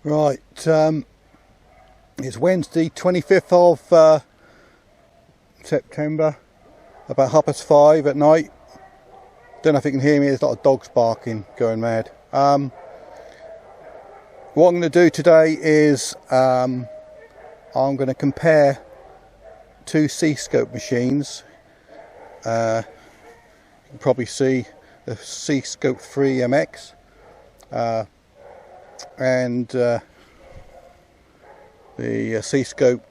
Right, it's Wednesday 25th of September, about 5:30 at night. Don't know if you can hear me, there's a lot of dogs barking, going mad. What I'm going to do today is I'm going to compare two Cscope machines. You can probably see the Cscope 3mx and the Cscope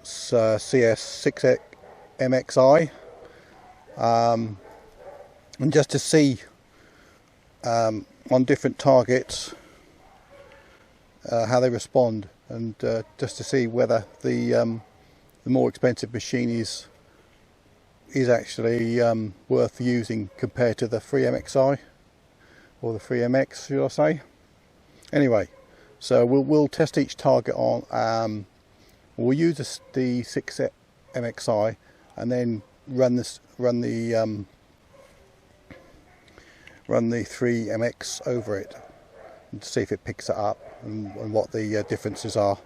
CS6mxi, and just to see on different targets how they respond, and just to see whether the more expensive machine is actually worth using compared to the 3mxi, or the 3mx should I say. Anyway, so we'll test each target on, we'll use the 6mxi and then run the 3mx over it and to see if it picks it up and what the differences are.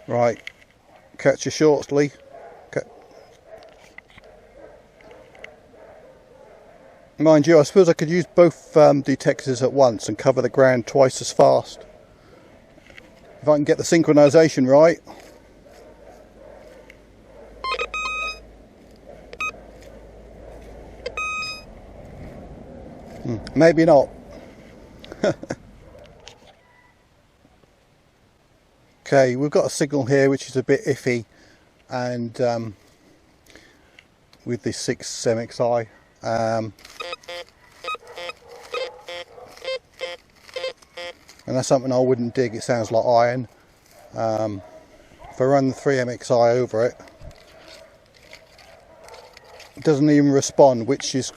Right, catch you shortly. Mind you, I suppose I could use both detectors at once and cover the ground twice as fast if I can get the synchronization right. Maybe not. Okay, we've got a signal here which is a bit iffy, and with the 6mxi, and that's something I wouldn't dig. It sounds like iron. If I run the 3mxi over it, it doesn't even respond, which is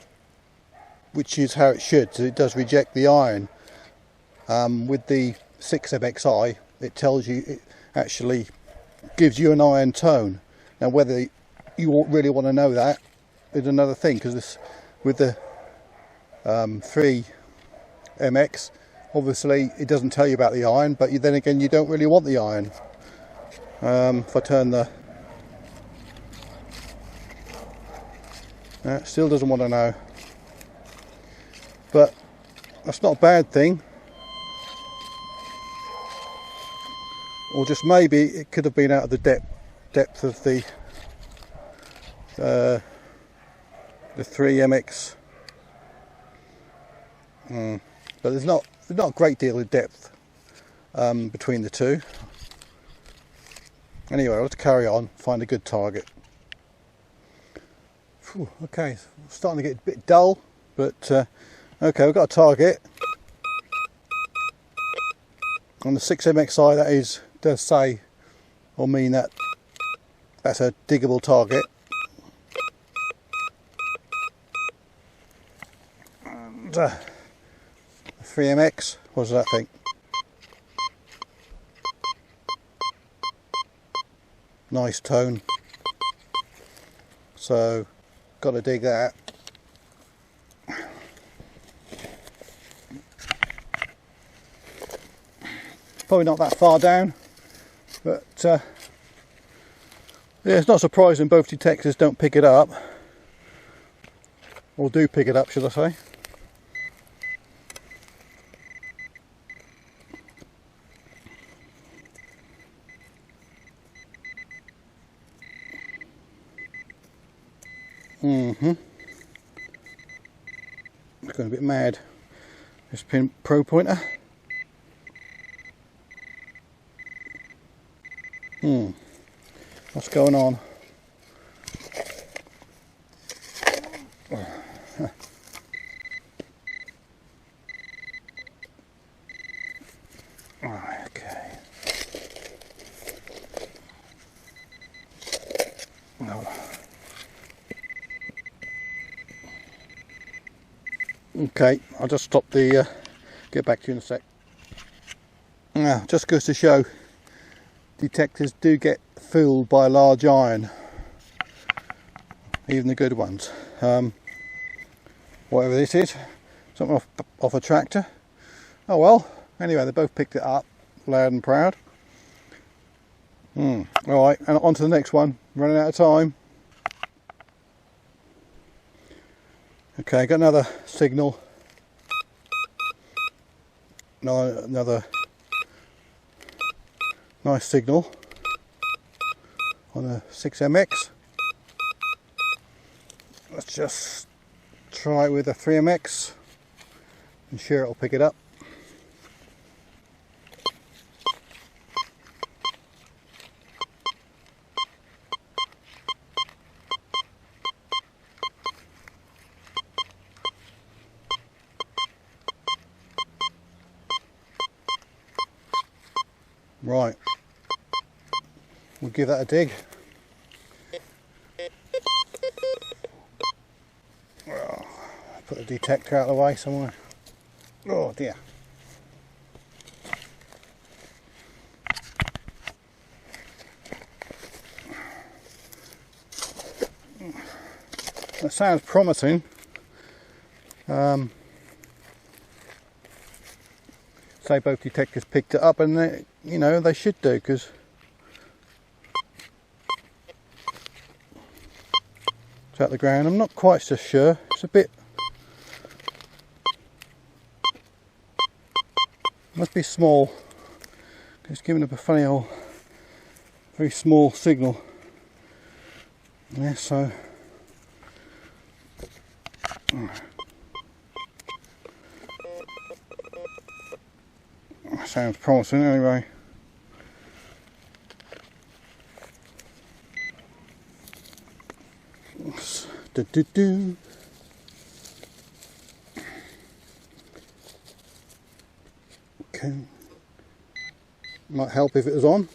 how it should. So it does reject the iron. With the 6mxi, it tells you, it actually gives you an iron tone. Now whether you really want to know that is another thing, because this with the 3mx, obviously it doesn't tell you about the iron, but then again you don't really want the iron. If I turn the, it still doesn't want to know, but that's not a bad thing. Or just maybe it could have been out of the depth of the 3mx. But there's not a great deal of depth between the two. Anyway, let's carry on, find a good target. Whew, okay, it's starting to get a bit dull, but okay, we've got a target on the 6mxi. That does say or mean that that's a diggable target. And 3mx, what does that think? Nice tone. So got to dig that. Probably not that far down, but yeah, it's not surprising both detectors don't pick it up, or do pick it up, should I say. It's going a bit mad, this pro pointer. What's going on? Right, okay. No. Okay, I'll just stop the get back to you in a sec. Now, just goes to show, detectors do get fooled by a large iron, even the good ones. Whatever this is, something off a tractor. Oh well, Anyway, they both picked it up loud and proud. Alright, and on to the next one. Running out of time. Okay, got another signal. Another nice signal on a 6mx. Let's just try it with a 3mx. I'm sure it'll pick it up. Right, we'll give that a dig. Oh, put the detector out of the way somewhere. Oh dear. That sounds promising. Say both detectors picked it up, and they, you know, they should do, because it's out the ground. I'm not quite so sure. It's a bit, must be small. It's giving up a funny old, very small signal. Yeah, so sounds promising anyway. Okay, might help if it was on.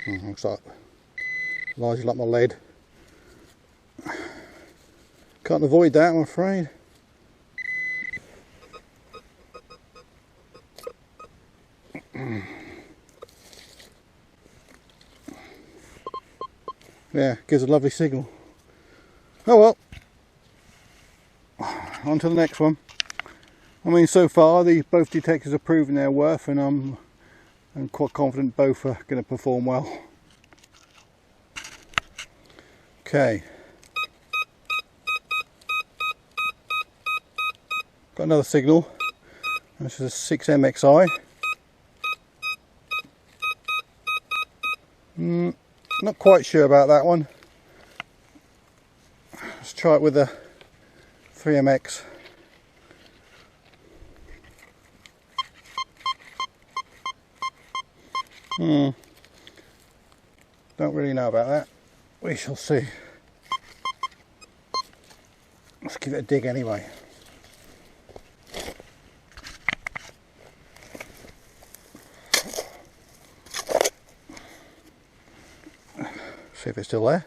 Looks like largely like my lead. Can't avoid that, I'm afraid. Yeah, gives a lovely signal. Oh well, on to the next one. I mean, so far both detectors have proven their worth, and I'm quite confident both are going to perform well. Okay, got another signal. This is a 6mxi. Not quite sure about that one. Let's try it with a 3mx. Don't really know about that. We shall see. Let's give it a dig anyway. See if it's still there.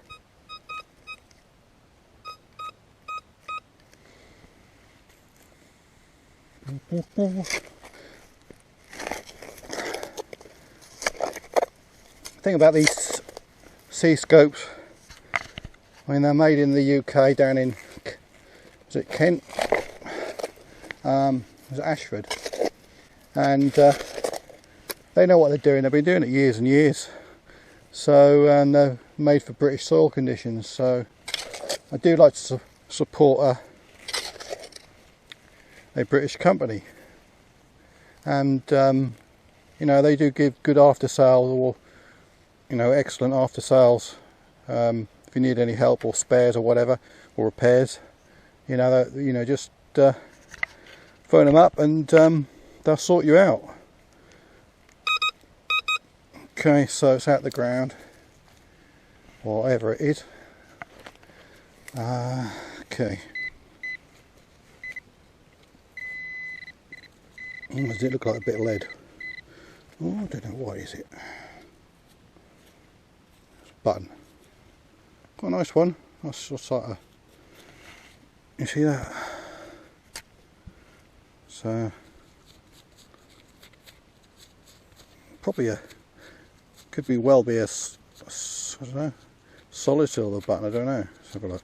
The thing about these Cscopes, I mean, they're made in the UK down in, is it Kent? Is it Ashford? And they know what they're doing. They've been doing it years and years. So, and they're made for British soil conditions. So I do like to support a British company, and you know, they do give good after sales, or you know, excellent after sales. If you need any help or spares or whatever, or repairs, you know, just phone them up and they'll sort you out. Okay, so it's out the ground, whatever it is. Okay. Does it look like a bit of lead? Oh, I don't know, what is it? It's a button. Quite a nice one. That's just like a, you see that? So probably could be well be a, I don't know, solid silver button, I don't know. Let's have a look.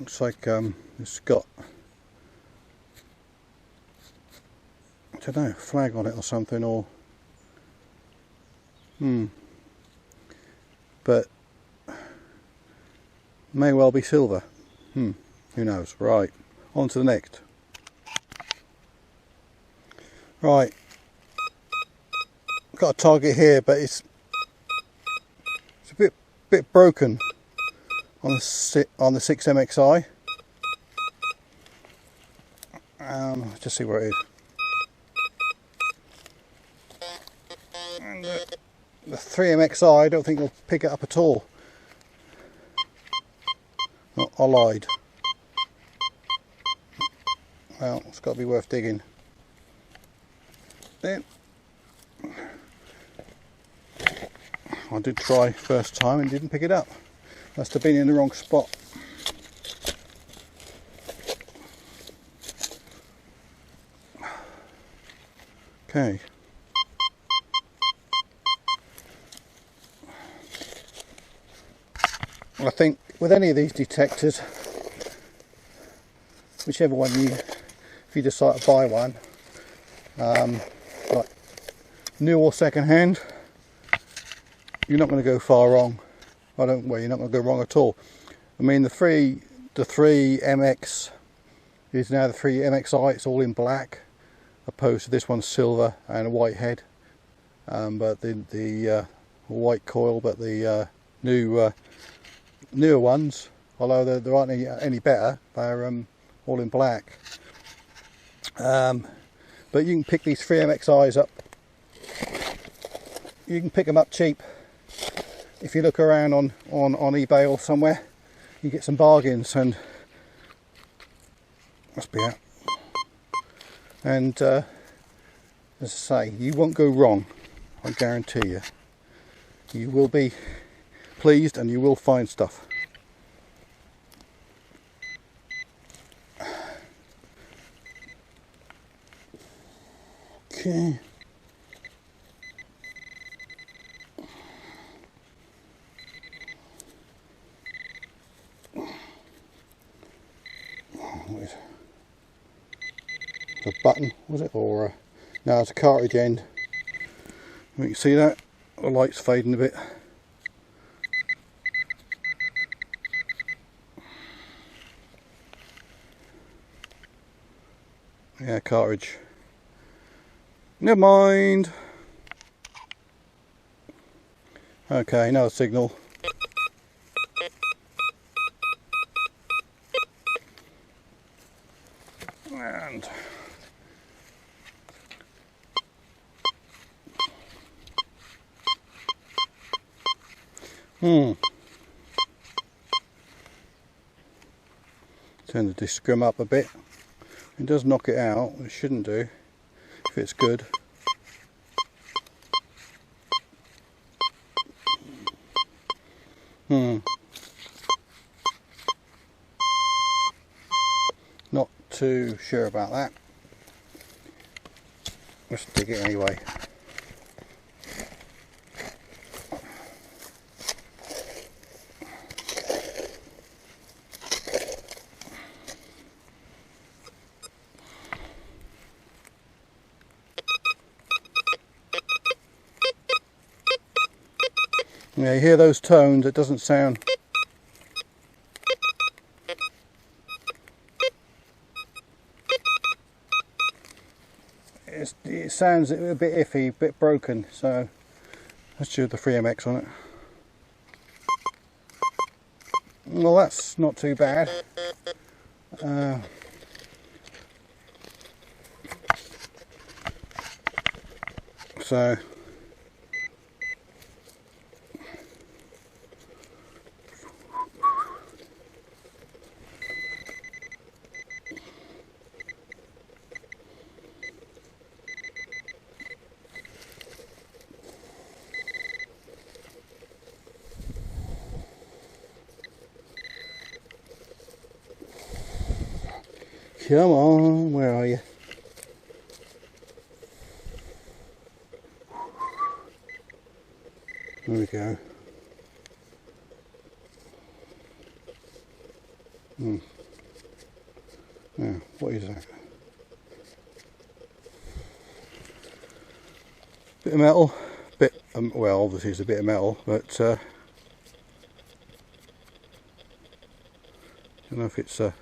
Looks like it's got, I don't know, a flag on it or something, or but may well be silver. Who knows? Right, on to the next. Right, got a target here, but it's a bit broken on the 6mxi. Just see where it is. And the 3mxi, I don't think it'll pick it up at all. Oh, I lied. Well, it's got to be worth digging. Then I did try first time and didn't pick it up. Must have been in the wrong spot. Okay. I think with any of these detectors, whichever one if you decide to buy one, like new or second hand, you're not going to go far wrong. Well, you're not going to go wrong at all. I mean, the 3mx is now the 3mxi. It's all in black, opposed to this one's silver and a white head. But the white coil, but the newer ones, although there aren't any better, they're all in black. But you can pick these 3mxis up. You can pick them up cheap. If you look around on eBay or somewhere, you get some bargains, and must be out. And as I say, you won't go wrong. I guarantee you. You will be pleased, and you will find stuff. Okay. A button, was it, or no, it's a cartridge end. You can see that the light's fading a bit. Yeah, cartridge. Never mind. Okay, no signal. And turn the discrim up a bit. It does knock it out. It shouldn't do if it's good. Not too sure about that. Let's dig it anyway. Yeah, you hear those tones, it doesn't sound. It sounds a bit iffy, a bit broken, so let's do the 3mx on it. Well, that's not too bad. So come on, where are you? There we go. Yeah, what is that? Bit of metal, well, obviously it's a bit of metal, but I don't know if it's a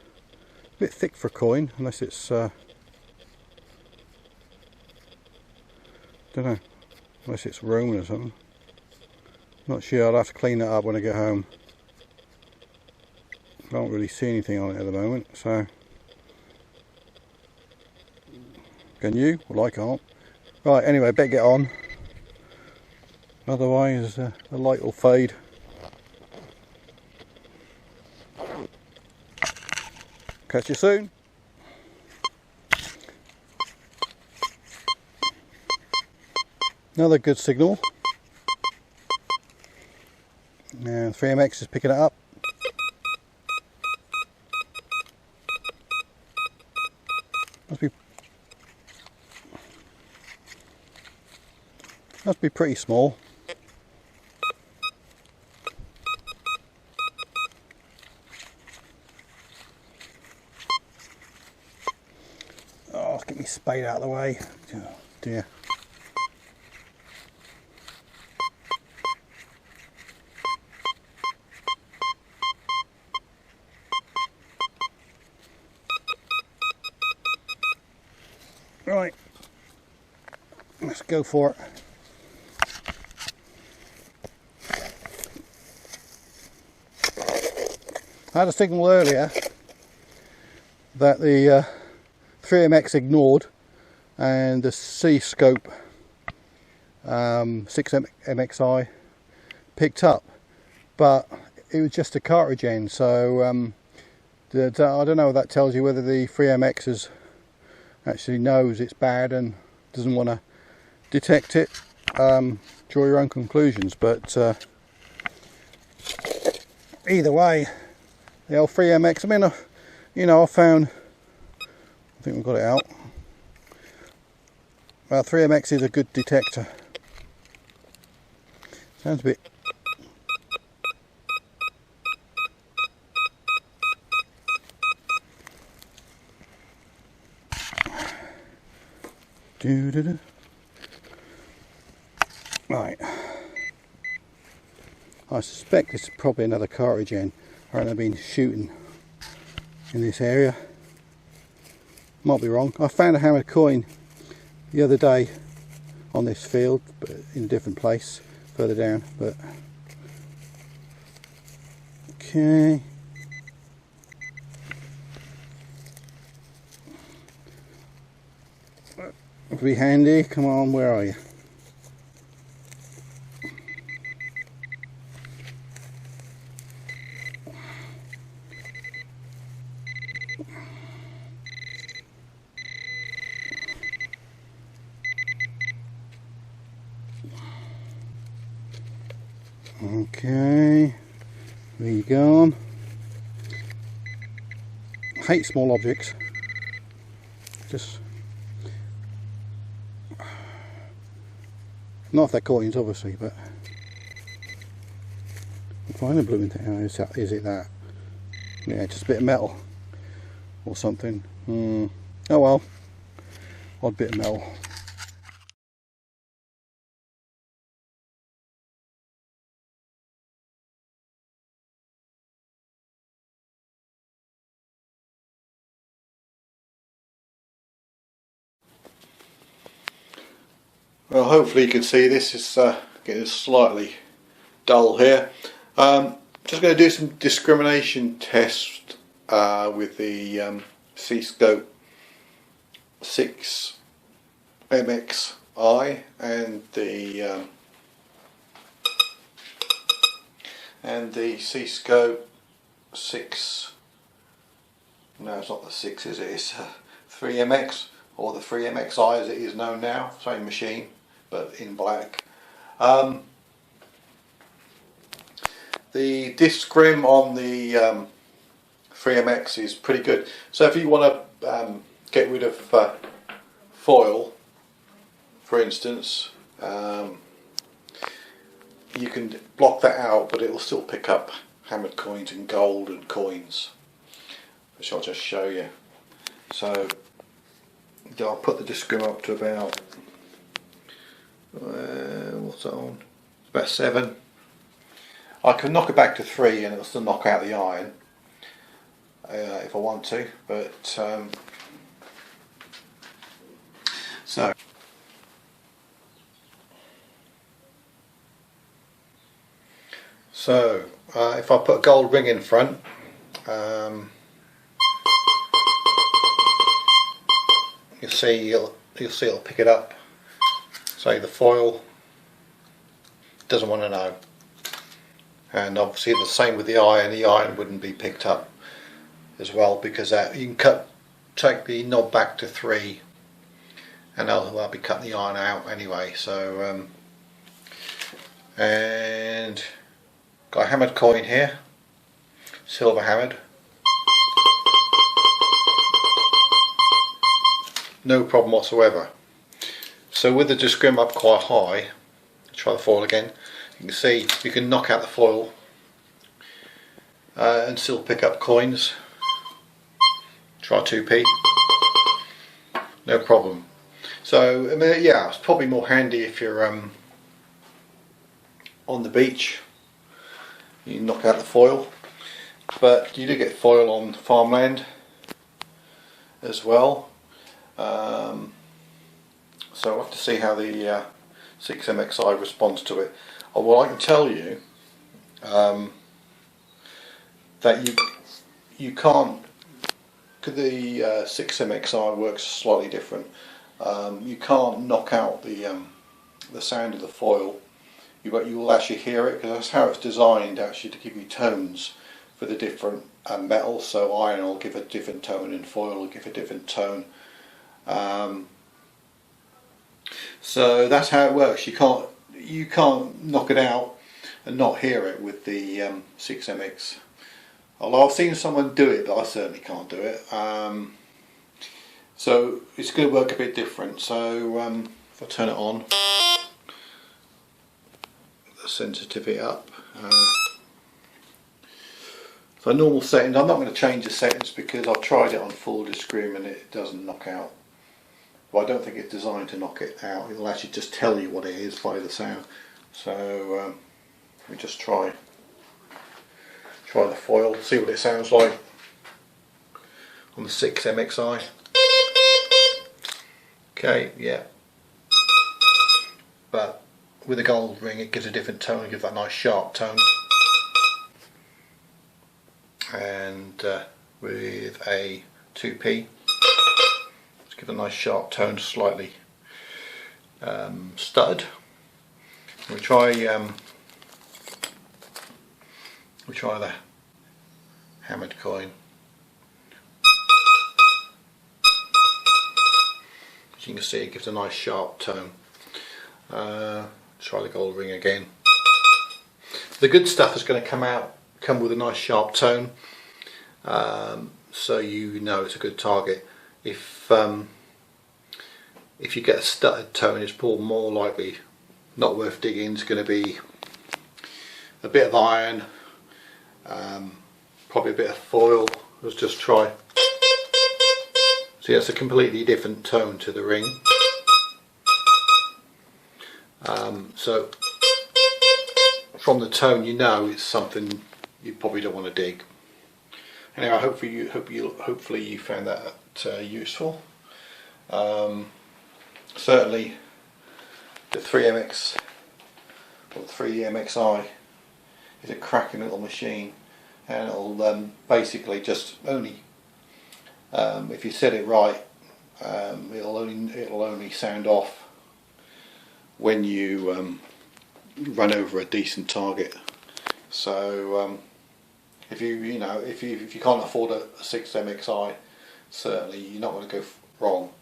bit thick for a coin, unless it's don't know, unless it's Roman or something. Not sure. I'll have to clean that up when I get home. I don't really see anything on it at the moment, so can you? Well, I can't. Right, anyway, better get on. Otherwise, the light will fade. Catch you soon. Another good signal. And 3mx is picking it up. Must be pretty small. Oh, let's get me spade out of the way. Oh dear. Right, let's go for it. I had a signal earlier that the 3mx ignored and the Cscope 3mxi picked up, but it was just a cartridge end, so I don't know if that tells you whether the 3mx actually knows it's bad and doesn't want to detect it. Draw your own conclusions, but either way, the old 3mx, I mean, you know, I think we've got it out. Well, 3mx is a good detector. Sounds a bit... Right. I suspect this is probably another cartridge end. I've been shooting in this area. Might be wrong. I found a hammered coin the other day on this field, but in a different place further down. But okay. It'll be handy. Come on, where are you? Okay, where you going? Hate small objects. Just not if they're coins, obviously, but I'm finding a blooming thing. Oh, is it that? Yeah, just a bit of metal or something. Oh well, odd bit of metal. Well, hopefully you can see this is getting slightly dull here. Just going to do some discrimination tests with the Cscope 3mxi and the Cscope 6. No, it's not the 6, is it? It's 3mx, or the 3mxi as it is known now. Same machine, but in black. The discrim on the 3mx is pretty good. So if you want to get rid of foil, for instance, you can block that out, but it will still pick up hammered coins and gold and coins. which I'll just show you. So I'll put the disc up to about what's that on? It's about 7. I can knock it back to 3 and it'll still knock out the iron if I want to, but so if I put a gold ring in front, you'll see it'll pick it up. Say the foil doesn't want to know, and obviously the same with the iron wouldn't be picked up as well, because you can take the knob back to 3 and I'll be cutting the iron out anyway. So and got a hammered coin here, silver hammered, no problem whatsoever. So with the discrim up quite high, try the foil again, you can see you can knock out the foil and still pick up coins. Try 2p, no problem. So I mean, yeah, it's probably more handy if you're on the beach. You knock out the foil, but you do get foil on farmland as well. So I'll have to see how the 6mxi responds to it. Well, I can tell you that you can't. The 6mxi works slightly different. You can't knock out the sound of the foil. You will actually hear it, because that's how it's designed, actually, to give you tones for the different metals. So iron will give a different tone and foil will give a different tone. So that's how it works. You can't knock it out and not hear it with the 6mx. Although I've seen someone do it, but I certainly can't do it. So it's going to work a bit different. So if I turn it on, the sensitivity up. So normal settings, I'm not going to change the settings because I've tried it on full discrim and it doesn't knock out. Well, I don't think it's designed to knock it out. It'll actually just tell you what it is by the sound. So let me just try the foil, see what it sounds like on the 6mxi. Okay, yeah. But with a gold ring it gives a different tone, it gives that nice sharp tone. And with a 2p, let's give a nice sharp tone, slightly stuttered. We'll try the hammered coin. As you can see, it gives a nice sharp tone. Try the gold ring again. The good stuff is going to come with a nice sharp tone, so you know it's a good target. If you get a stuttered tone, it's more likely not worth digging. It's going to be a bit of iron, probably a bit of foil. Let's just try. See, that's a completely different tone to the ring. So from the tone, you know it's something you probably don't want to dig. Anyway, hopefully you found that useful. Certainly the 3mx or 3mxi is a cracking little machine, and it'll basically just only if you set it right, it'll only sound off when you run over a decent target. So if you can't afford a 6mxi, certainly you're not going to go wrong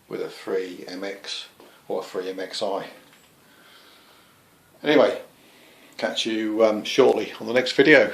with a 3mx or a 3mxi. Anyway, catch you shortly on the next video.